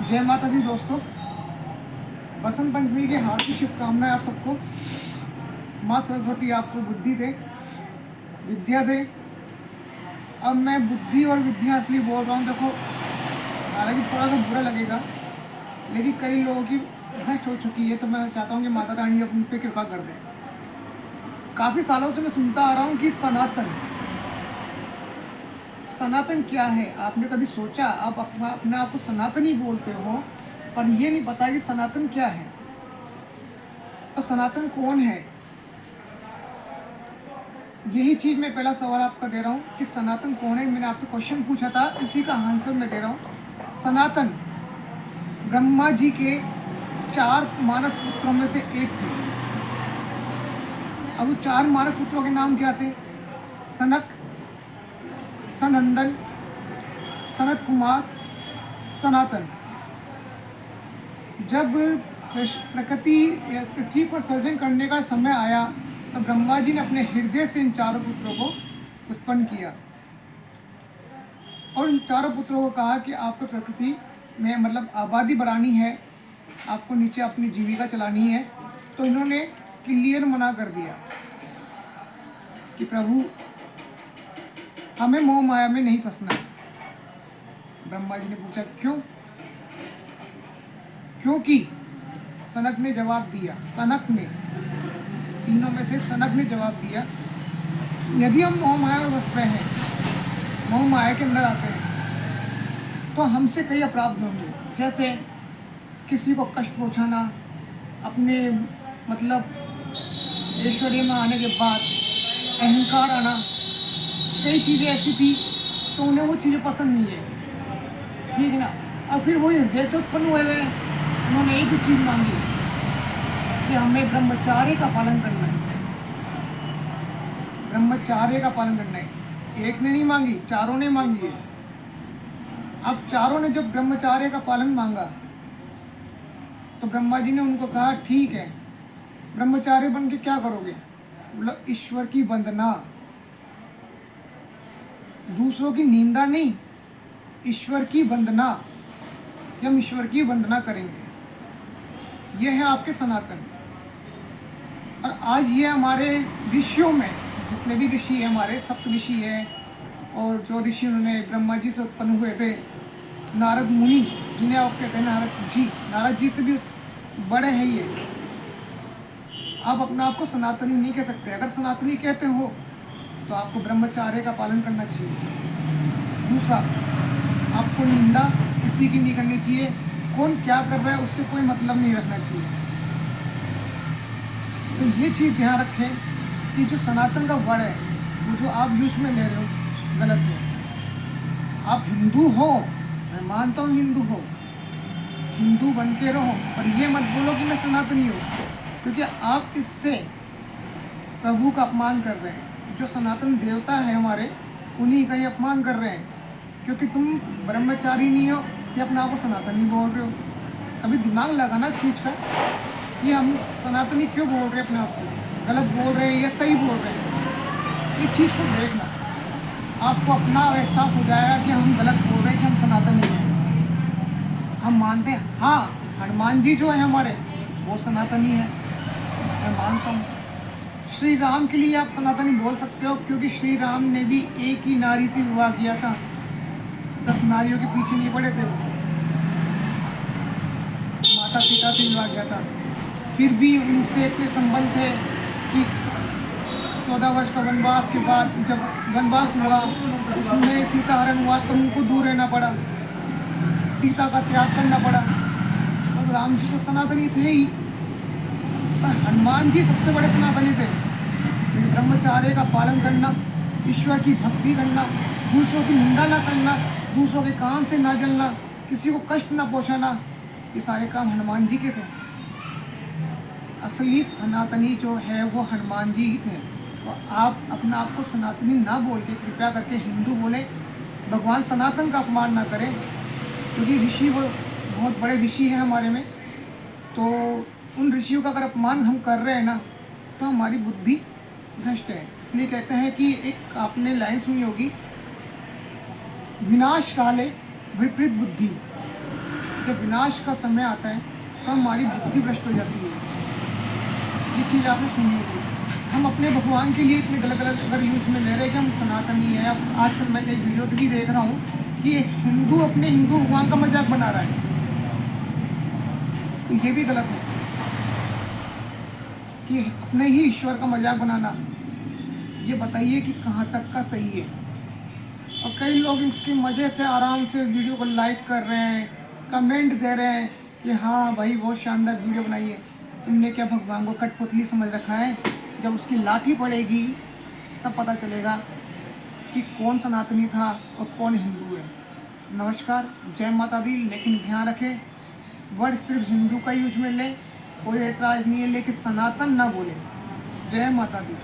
जय माता दी दोस्तों, बसंत पंचमी की हार्दिक शुभकामनाएं आप सबको। माँ सरस्वती आपको बुद्धि दे, विद्या दे। अब मैं बुद्धि और विद्या असली बोल रहा हूँ। देखो, हालांकि थोड़ा सा बुरा लगेगा, लेकिन कई लोगों की भ्रष्ट हो चुकी है, तो मैं चाहता हूँ कि माता रानी अपने पे कृपा कर दे। काफ़ी सालों से मैं सुनता आ रहा हूँ कि सनातन सनातन क्या है। आपने कभी सोचा? आप अपने आप को सनातनी बोलते हो, पर ये नहीं पता कि सनातन क्या है और सनातन कौन है। यही चीज़ मैं पहला सवाल आपका दे रहा हूँ कि सनातन कौन है। मैंने आपसे क्वेश्चन पूछा था, इसी का आंसर मैं दे रहा हूँ। सनातन ब्रह्मा जी के 4 मानस पुत्रों में से एक थे। अब वो 4 मानस पुत्रों के नाम क्या थे? सनक, सनंदन, सनत कुमार, सनातन। जब पृथ्वी पर सर्जन करने का समय आया, तो ब्रह्मा जी ने अपने हृदय से इन 4 पुत्रों को उत्पन्न किया और इन 4 पुत्रों को कहा कि आपको प्रकृति में मतलब आबादी बढ़ानी है, आपको नीचे अपनी जीविका चलानी है। तो इन्होंने क्लियर मना कर दिया कि प्रभु, हमें मोह माया में नहीं फंसना है। ब्रह्मा जी ने पूछा क्यों? क्योंकि सनक ने जवाब दिया, सनक ने, तीनों में से सनक ने जवाब दिया, यदि हम मोह माया में फंसते हैं, मोह माया के अंदर आते हैं, तो हमसे कई अपराध होंगे। जैसे किसी को कष्ट पहुंचाना, अपने मतलब ऐश्वर्य में आने के बाद अहंकार आना, कई चीज़ें ऐसी थी तो उन्हें वो चीज़ें पसंद नहीं है, ठीक है ना। और फिर वो हृदय से उत्पन्न हुए हुए उन्होंने एक ही चीज़ मांगी कि हमें ब्रह्मचार्य का पालन करना है, ब्रह्मचार्य का पालन करना है। एक ने नहीं मांगी, 4 ने मांगी है। अब 4 ने जब ब्रह्मचार्य का पालन मांगा, तो ब्रह्मा जी ने उनको कहा ठीक है, ब्रह्मचार्य बन के क्या करोगे? बोला ईश्वर की वंदना, दूसरों की निंदा नहीं, ईश्वर की वंदना, कि हम ईश्वर की वंदना करेंगे। यह है आपके सनातन। और आज ये हमारे ऋषियों में जितने भी ऋषि हैं, हमारे सप्त ऋषि हैं, और जो ऋषि उन्होंने ब्रह्मा जी से उत्पन्न हुए थे, नारद मुनि जिन्हें आप कहते हैं नारद जी से भी बड़े हैं ये। आप अपने आप को सनातनी नहीं कह सकते। अगर सनातनी कहते हो तो आपको ब्रह्मचार्य का पालन करना चाहिए। दूसरा, आपको निंदा किसी की नहीं करनी चाहिए। कौन क्या कर रहा है उससे कोई मतलब नहीं रखना चाहिए। तो ये चीज़ ध्यान रखें कि जो सनातन का वर्ड है, वो जो आप यूज में ले रहे हो, गलत है। आप हिंदू हो, मैं मानता हूँ हिंदू हो, हिंदू बन के रहो, पर ये मत बोलो कि मैं सनातनी हूँ, क्योंकि आप इससे प्रभु का अपमान कर रहे हैं। जो सनातन देवता है हमारे, उन्हीं का ही अपमान कर रहे हैं, क्योंकि तुम ब्रह्मचारी नहीं हो कि अपने आप को सनातनी बोल रहे हो। कभी दिमाग लगाना इस चीज़ का कि हम सनातनी क्यों बोल रहे हैं, अपने आप को गलत बोल रहे हैं या सही बोल रहे हैं। इस चीज़ को देखना, आपको अपना एहसास हो जाएगा कि हम गलत बोल रहे हैं, कि हम सनातनी हैं। हम मानते हैं, हाँ, हनुमान जी जो है हमारे, वो सनातनी है, मैं मानता हूँ। श्री राम के लिए आप सनातनी बोल सकते हो, क्योंकि श्री राम ने भी एक ही नारी से विवाह किया था, 10 नारियों के पीछे नहीं पड़े थे वो, माता सीता से विवाह किया था। फिर भी उनसे इतने संबंध थे कि 14 वर्ष का वनवास के बाद जब वनवास हुआ, उसमें सीता हरण हुआ, तो उनको दूर रहना पड़ा, सीता का त्याग करना पड़ा। तो राम जी तो सनातनी थे ही, पर हनुमान जी सबसे बड़े सनातनी थे। ब्रह्मचार्य का पालन करना, ईश्वर की भक्ति करना, दूसरों की निंदा ना करना, दूसरों के काम से ना जलना, किसी को कष्ट ना पहुंचाना, ये सारे काम हनुमान जी के थे। असली सनातनी जो है वो हनुमान जी ही थे। तो आप अपने आप को सनातनी ना बोल के कृपया करके हिंदू बोले, भगवान सनातन का अपमान ना करें, क्योंकि ऋषि वो बहुत बड़े ऋषि हैं हमारे में। तो उन ऋषियों का अगर अपमान हम कर रहे हैं ना, तो हमारी बुद्धि भ्रष्ट है। इसलिए कहते हैं कि एक आपने लाइन सुनी होगी, विनाश काले विपरीत बुद्धि, जब विनाश का समय आता है तो हमारी बुद्धि भ्रष्ट हो जाती है। ये चीज़ आपने सुनी होगी। हम अपने भगवान के लिए इतने गलत गलत अगर यूज में ले रहे हैं कि हम सनातनी हैं। अब आजकल मैं कई वीडियो भी देख रहा हूँ कि एक हिंदू अपने हिंदू भगवान का मजाक बना रहा है, तो ये भी गलत है कि अपने ही ईश्वर का मजाक बनाना। ये बताइए कि कहाँ तक का सही है। और कई लोग इसके मज़े से आराम से वीडियो को लाइक कर रहे हैं, कमेंट दे रहे हैं कि हाँ भाई बहुत शानदार वीडियो बनाई है। तुमने क्या भगवान को कठपुतली समझ रखा है? जब उसकी लाठी पड़ेगी तब पता चलेगा कि कौन सनातनी था और कौन हिंदू है। नमस्कार, जय माता दी। लेकिन ध्यान रखें, वर्ड सिर्फ हिंदू का यूज में ले, कोई एतराज़ नहीं है, लेकिन सनातन ना बोले। जय माता दी।